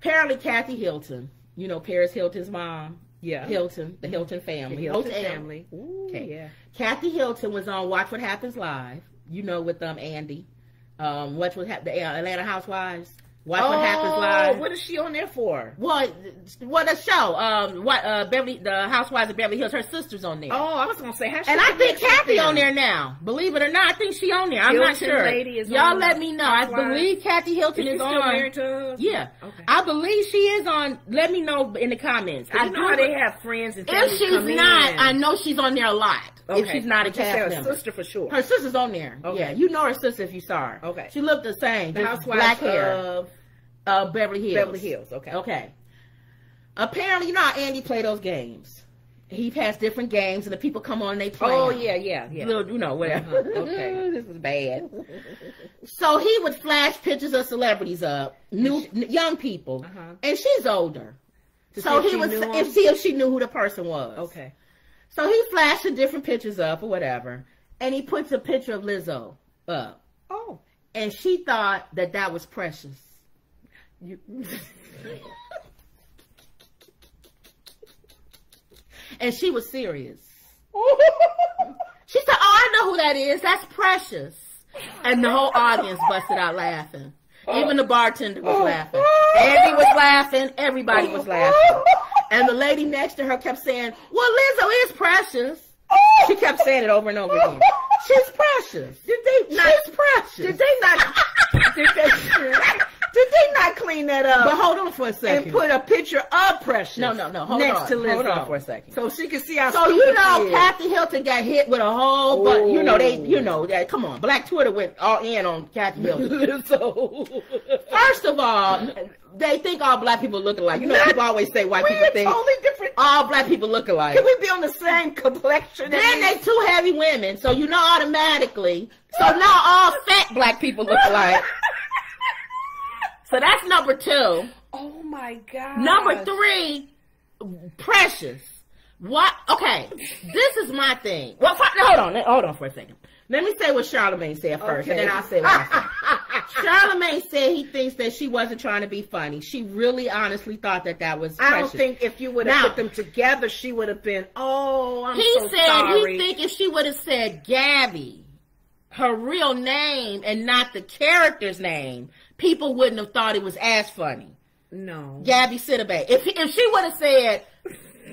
Apparently, Kathy Hilton, you know Paris Hilton's mom. Yeah. Hilton, the Hilton family. The Hilton family. Ooh, okay. Yeah. Kathy Hilton was on Watch What Happens Live, you know, with Andy. Watch What Happens, the Atlanta Housewives. Watch What Happens Live. What is she on there for? What a show. The Housewives of Beverly Hills. Her sister's on there. Oh, I was gonna say, and I think Kathy on there now. Believe it or not, I think she on there. I'm not sure. Y'all let me know. I believe Kathy Hilton is on. Married to... Yeah, okay. I believe she is on. Let me know in the comments. I know how they have friends and if she's not, I know she's on there a lot. Okay. If she's not a cast member, her sister for sure. Her sister's on there. Okay. Yeah, you know her sister if you saw her. Okay, she looked the same. The Housewives black hair of Beverly Hills. Beverly Hills. Okay. Okay. Apparently, you know how Andy play those games. He has different games, and the people come on and they play. Oh them. yeah. Little, you know, whatever. Okay, this is bad. So he would flash pictures of celebrities up, young people, and she's older. So he was if she knew who the person was. Okay. So he flashed the different pictures up or whatever, and he puts a picture of Lizzo up. Oh. And she thought that was precious. And she was serious. She said, "Oh, I know who that is. That's Precious." And the whole audience busted out laughing. Even the bartender was laughing. Andy was laughing. Everybody was laughing. And the lady next to her kept saying, "Well, Lizzo is precious." She kept saying it over and over again. She's precious. She's precious. Did they not clean that up? But hold on for a second. And put a picture of Precious. No. Hold on for a second. So she can see how. So you know, Kathy Hilton got hit with a whole. But come on, Black Twitter went all in on Kathy Hilton. First of all, they think all black people look alike. You know, people always say white people think totally different. All black people look alike. Can we be on the same complexion? Then they two heavy women, so you know automatically. So now all fat black people look alike. So that's number 2. Oh my God. Number 3, Precious. What? Okay, this is my thing. Well, hold on for a second. Let me say what Charlamagne said first, and then I'll say what I said. Charlamagne said he thinks that she wasn't trying to be funny. She really honestly thought that was Precious. I don't think if you would have put them together, she would have been, sorry. He think if she would have said Gabby, her real name, and not the character's name, people wouldn't have thought it was as funny. No. Gabby Cinnabay. If she would have said,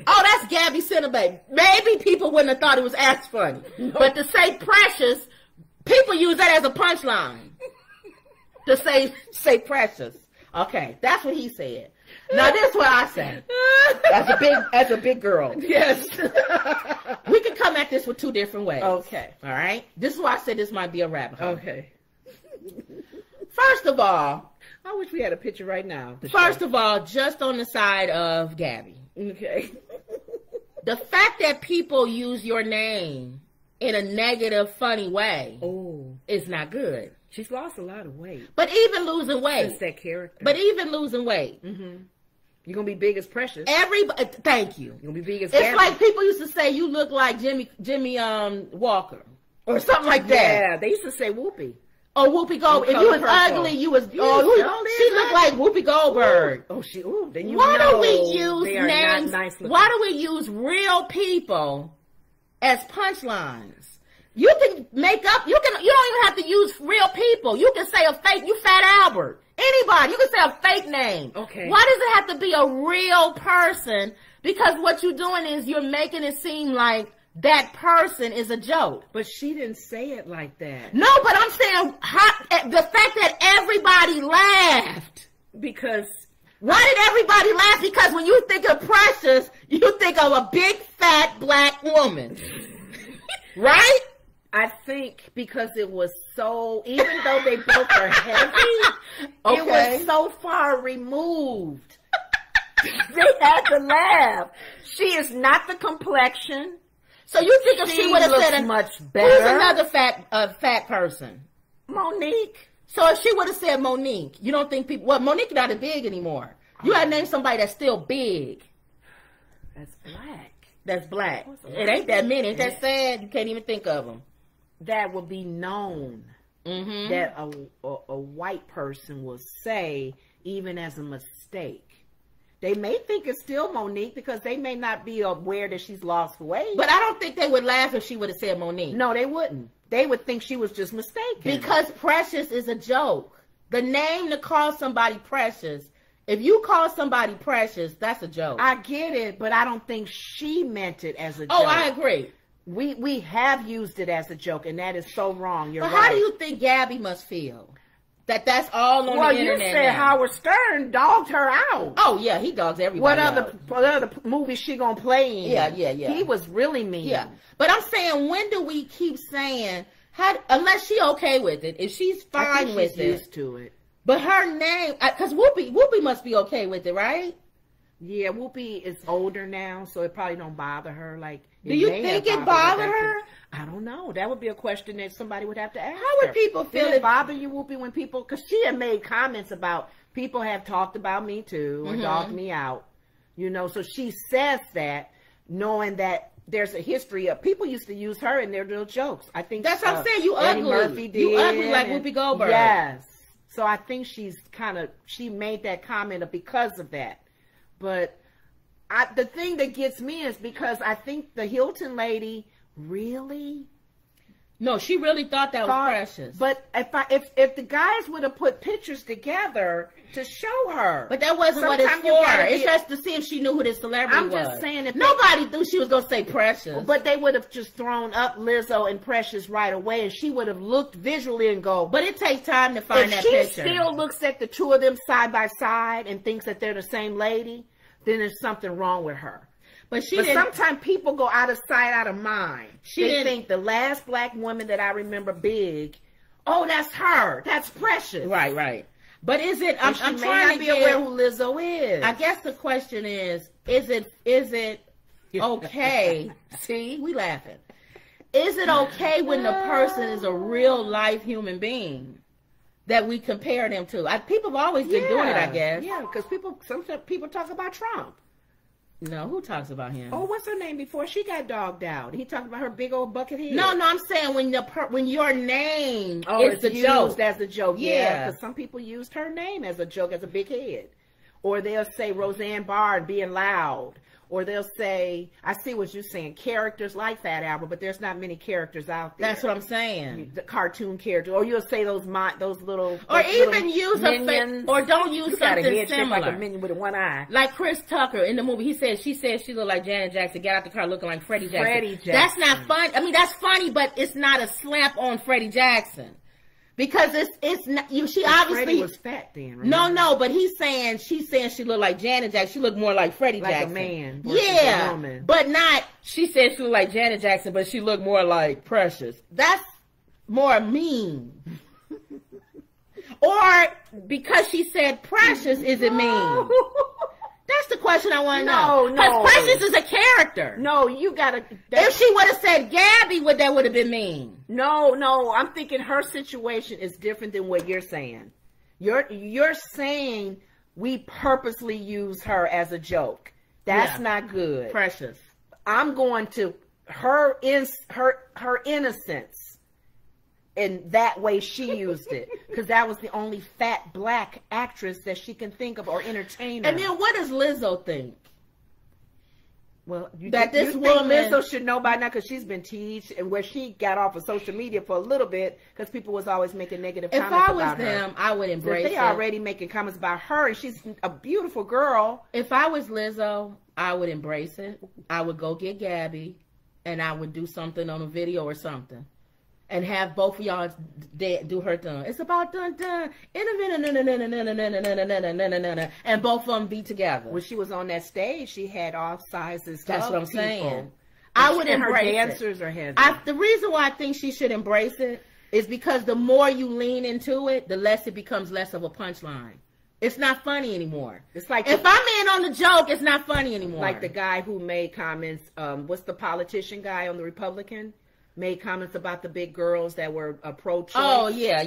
"Oh, that's Gabby Cinnabay," maybe people wouldn't have thought it was as funny. No. But to say Precious, people use that as a punchline. To say Precious. Okay, that's what he said. Now this is what I say. As a big girl. Yes. We can come at this with 2 different ways. Okay. All right? This is why I said this might be a rabbit hole. Okay. First of all, I wish we had a picture right now. First of all, just on the side of Gabby. Okay. The fact that people use your name in a negative, funny way is not good. She's lost a lot of weight. But even losing weight. Since that character. But even losing weight. Mm-hmm. You're going to be big as Precious. Thank you. You're going to be big as It's Gabby. like people used to say you look like Jimmy Walker. Or something like that. Yeah, they used to say Whoopi. Or Whoopi Goldberg. If you was ugly, you was. She looked like Whoopi Goldberg. Then you Why know do we use they are names? not nice looking. Why do we use real people as punchlines? You can make up. You don't even have to use real people. You can say a fake. You Fat Albert. Anybody. You can say a fake name. Okay. Why does it have to be a real person? Because what you're doing is you're making it seem like that person is a joke. But she didn't say it like that. No, but I'm saying the fact that everybody laughed. Because why did everybody laugh? Because when you think of Precious, you think of a big fat black woman. Right? I think because it was so, even though they both are heavy, it was so far removed. They had to laugh. She is not the complexion. So you think if she would have said much better? Who's another fat person? Monique. So if she would have said Monique, you don't think people? Well, Monique not as big anymore. You had to name somebody that's still big. That's black. That's black. It ain't that many. Ain't that sad? You can't even think of them. That will be known. Mm-hmm. That a white person will say even as a mistake. They may think it's still Monique because they may not be aware that she's lost weight. But I don't think they would laugh if she would have said Monique. No, they wouldn't. They would think she was just mistaken. Because Precious is a joke. The name to call somebody Precious, if you call somebody Precious, that's a joke. I get it, but I don't think she meant it as a joke. Oh, I agree. We have used it as a joke, and that is so wrong. You're but right. How do you think Gabby must feel? That's all on the internet. Well, you said Howard Stern dogged her out. Oh, yeah, he dogs everybody What other movies she gonna play in? Yeah. He was really mean. Yeah. But I'm saying, when do we keep saying, unless she okay with it, if she's fine with it. Used to it. But her name, because Whoopi must be okay with it, right? Yeah, Whoopi is older now, so it probably don't bother her. Like, do you think it bothered her? I don't know. That would be a question that somebody would have to ask. How would people feel? Did it bother you, Whoopi, when people? Because she had made comments about people have talked about me too and dogged me out. You know, so she says that knowing that there's a history of people used to use her in their little jokes. I think that's what I'm saying. You Eddie ugly. Murphy did. You ugly like Whoopi Goldberg. Yes. So I think she made that comment because of that. But the thing that gets me is because I think the Hilton lady really... No, she really thought that was Precious. But if the guys would have put pictures together to show her. But that wasn't what it's for. It's just to see if she knew who this celebrity was. I'm just saying, if nobody knew she was going to say Precious. But they would have just thrown up Lizzo and Precious right away, and she would have looked visually and go. But it takes time to find that picture. If she still looks at the two of them side by side and thinks that they're the same lady, then there's something wrong with her. But sometimes people go out of sight, out of mind. They think the last black woman that I remember big, oh, that's her. That's Precious. Right. But is it? I'm trying to be aware who Lizzo is. I guess the question is it okay? See, we laughing. Is it okay when the person is a real life human being that we compare them to? People have always been doing it, I guess. Yeah, because sometimes people talk about Trump. No, who talks about him? Oh, what's her name before she got dogged out? He talked about her big old bucket head. No, I'm saying when your name is the joke. As a joke, yeah. Because some people used her name as a joke, as a big head. Or they'll say Roseanne Barr being loud. Or they'll say, I see what you're saying, characters like Fat Albert, but there's not many characters out there. That's what I'm saying. The cartoon characters. Or you'll say those little... Or even use minions. Or don't use something similar. Like a minion with one eye. Like Chris Tucker in the movie. She said she looked like Janet Jackson, got out the car looking like Freddie Jackson. That's not fun. I mean, that's funny, but it's not a slap on Freddie Jackson. Because it's not, she obviously Freddie was fat then, right? No, but she's saying she looked like Janet Jackson. She looked more like Freddie Jackson. Like a man. Yeah. A woman. But not, she said she looked like Janet Jackson, but she looked more like Precious. That's more mean. Or because she said Precious, is it mean? That's the question I want to know. No. Because Precious is a character. No, you gotta... If she would have said Gabby, that would have been mean. No, I'm thinking her situation is different than what you're saying. You're saying we purposely use her as a joke. That's not good. Precious. I'm going to her innocence. And that way she used it. Because that was the only fat black actress that she can think of, or entertainer. And then what does Lizzo think? Well, you think Lizzo should know by now because she's been teased, and where she got off of social media for a little bit because people was always making negative comments about her. If I was them, I would embrace it. They already making comments about her, and she's a beautiful girl. If I was Lizzo, I would embrace it. I would go get Gabby, and I would do something on a video or something. And have both of y'all do her thing. It's about dun. And both of them be together. When she was on that stage, she had all sizes. That's what I'm saying. I would embrace her dancers are heavy. The reason why I think she should embrace it is because the more you lean into it, the less it becomes less of a punchline. It's not funny anymore. It's like if I'm in on the joke, it's not funny anymore. Like the guy who made comments. What's the politician guy on the Republican? Made comments about the big girls that were pro-choice. Oh, yeah.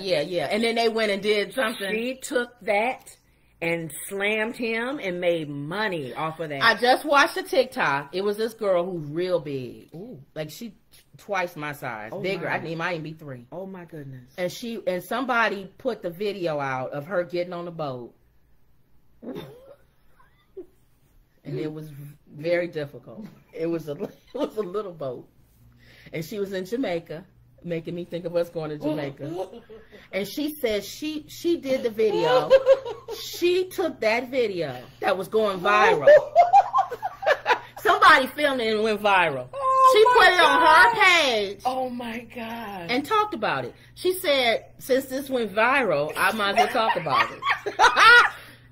And then they went and did something. She took that and slammed him and made money off of that. I just watched a TikTok. It was this girl who's real big. Ooh. Like, she twice my size. Bigger. I might even be 3. Oh, my goodness. And somebody put the video out of her getting on the boat And it was very difficult. It was a little boat. And she was in Jamaica, making me think of us going to Jamaica. And she said she did the video. She took that video that was going viral. Somebody filmed it and it went viral. She put it on her page. Oh my God. And talked about it. She said, since this went viral, I might as well talk about it.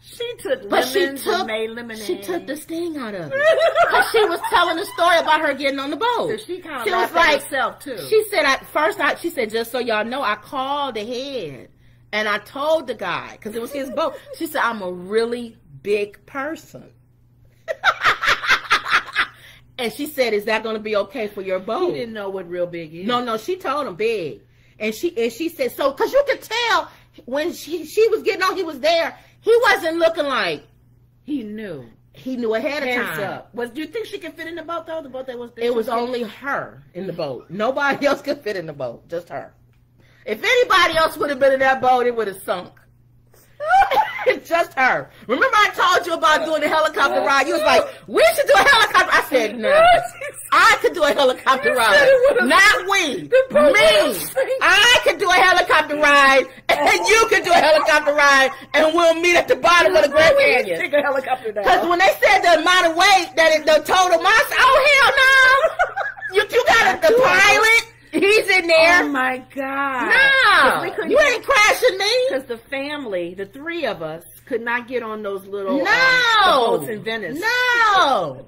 She took lemons and made lemonade. She took the sting out of it. Because she was telling the story about her getting on the boat. So she kind of laughed at herself too. She said, she said, just so y'all know, I called ahead and I told the guy, because it was his boat. She said, I'm a really big person. And she said, is that going to be okay for your boat? He didn't know what real big is. No, she told him big. And she said, so, because you could tell when she was getting on, he was there. He wasn't looking like he knew. He knew ahead of Hands time. up. Do you think she could fit in the boat though? The boat that was there. It was only her in the boat. Nobody else could fit in the boat. Just her. If anybody else would have been in that boat, it would have sunk. It's just her. Remember I told you about doing the helicopter ride? You was like, we should do a helicopter. I said, no. I could do a helicopter ride. Not we. Me. I could do a helicopter ride, and you could do a helicopter ride, and we'll meet at the bottom of the Grand Canyon. Take a helicopter down. Because when they said the amount of weight that the total mass, oh hell no. You got the pilot. He's in there. Oh my God. No. You ain't crashing me. Because the family, the three of us, could not get on those little boats in Venice. No.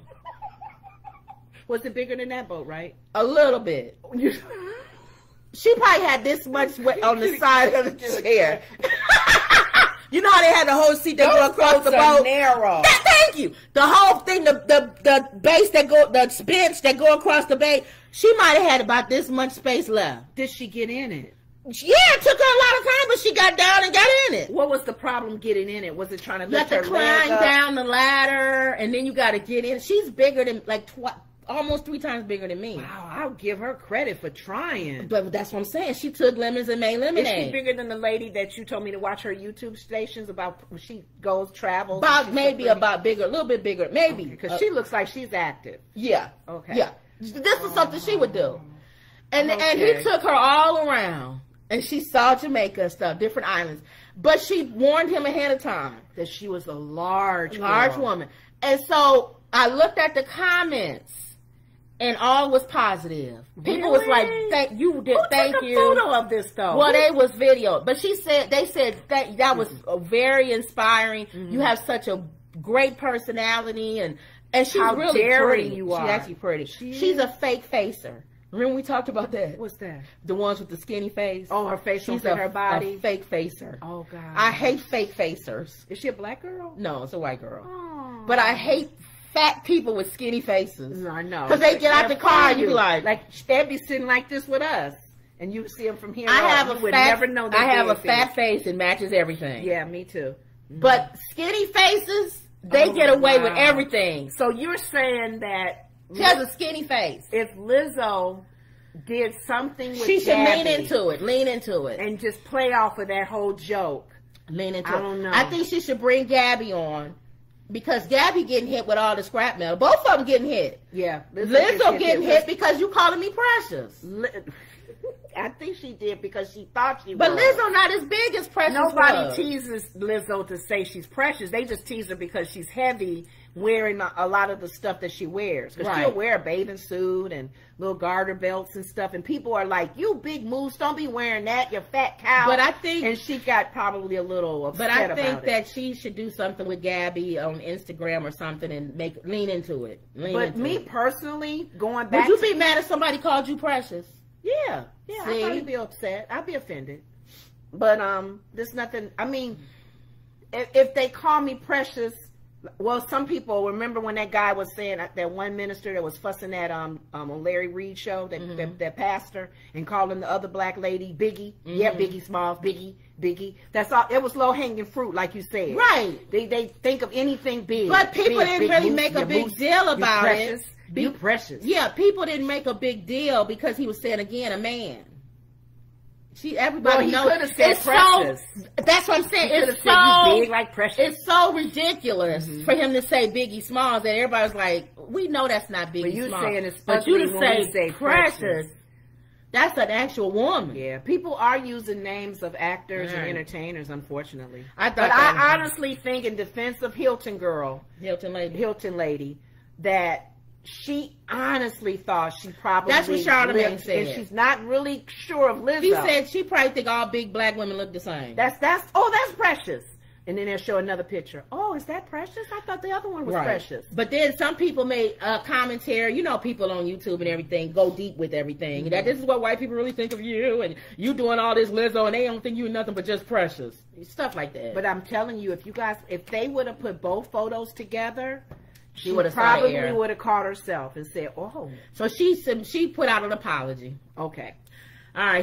Was it bigger than that boat, right? A little bit. She probably had this much weight on the side of the chair. You know how they had the whole seat that go across the boat? Narrow. Thank you. The whole thing, the base that go, the bench that go across the bay. She might have had about this much space left. Did she get in it? Yeah, it took her a lot of time, but she got down and got in it. What was the problem getting in it? Was it trying to lift her leg up? You have to climb down the ladder, and then you got to get in. She's bigger than, like, almost 3 times bigger than me. Wow, I'll give her credit for trying. But that's what I'm saying. She took lemons and made lemonade. Is she bigger than the lady that you told me to watch her YouTube stations about when she goes, travels? About, maybe about bigger, a little bit bigger, maybe. Because she looks like she's active. Yeah. Okay. Yeah. This was something she would do. And he took her all around. And she saw Jamaica and stuff, different islands. But she warned him ahead of time. That she was a large woman. And so I looked at the comments. And all was positive. People was like, "Thank you, thank you." Who took a photo of this though? Well, they was video, but they said that was very inspiring. You have such a great personality, and she's really pretty. You are. She's actually pretty. She's a fake facer. Remember we talked about that? What's that? The ones with the skinny face. Oh, her face. She's her body. A fake facer. Oh God. I hate fake facers. Is she a black girl? No, it's a white girl. Oh. But I hate fat people with skinny faces. No, I know. Because they get out the car and you be like they'd be sitting like this with us. And you see them from here. I have a fat face and matches everything. Yeah, me too. But skinny faces, they get away with everything. So you're saying that she has a skinny face. If Lizzo did something with she should Gabby, lean into it. And just play off of that whole joke. Lean into it. I don't know. I think she should bring Gabby on. Because Gabby getting hit with all the scrap metal. Both of them getting hit. Yeah. Lizzo getting hit because you calling me precious. I think she did because she thought she was. But Lizzo not as big as Precious. Nobody teases Lizzo to say she's precious. They just tease her because she's heavy, wearing a lot of the stuff that she wears. Because she'll wear a bathing suit and little garter belts and stuff. And people are like, you big moose, don't be wearing that, you fat cow. But I think... And she got probably a little upset about it. But I think that she should do something with Gabby on Instagram or something and lean into it. But me personally, going back... Would you be mad if somebody called you precious? Yeah. Yeah, I'd probably be upset. I'd be offended. But there's nothing... I mean, if they call me precious... Well, some people remember when that guy was saying that one minister that was fussing at on Larry Reid show, that pastor, and calling the other black lady Biggie. Yeah, Biggie Smalls, Biggie. That's all. It was low hanging fruit, like you said. Right. They think of anything big. But people didn't really make a big deal about it. Be precious. Yeah, people didn't make a big deal because he was saying again a man. Everybody knows. Could have said Precious. That's what I'm saying. It's so you big like Precious. It's so ridiculous for him to say Biggie Smalls that everybody's like, we know that's not Biggie Smalls. But you to say Precious, that's an actual woman. Yeah, people are using names of actors and entertainers, unfortunately. I honestly think, in defense of Hilton lady, that she honestly thought she probably that's what Charlamagne said. And she's not really sure of Lizzo. She said she probably think all big black women look the same. That's Precious. And then they'll show another picture. Oh, is that Precious? I thought the other one was Precious. But then some people made a commentary. You know, people on YouTube and everything go deep with everything. That this is what white people really think of you, and you doing all this Lizzo, and they don't think you nothing but just Precious. Stuff like that. But I'm telling you, if they would have put both photos together, she probably would have caught herself and said, "Oh." So she put out an apology. Okay. All right.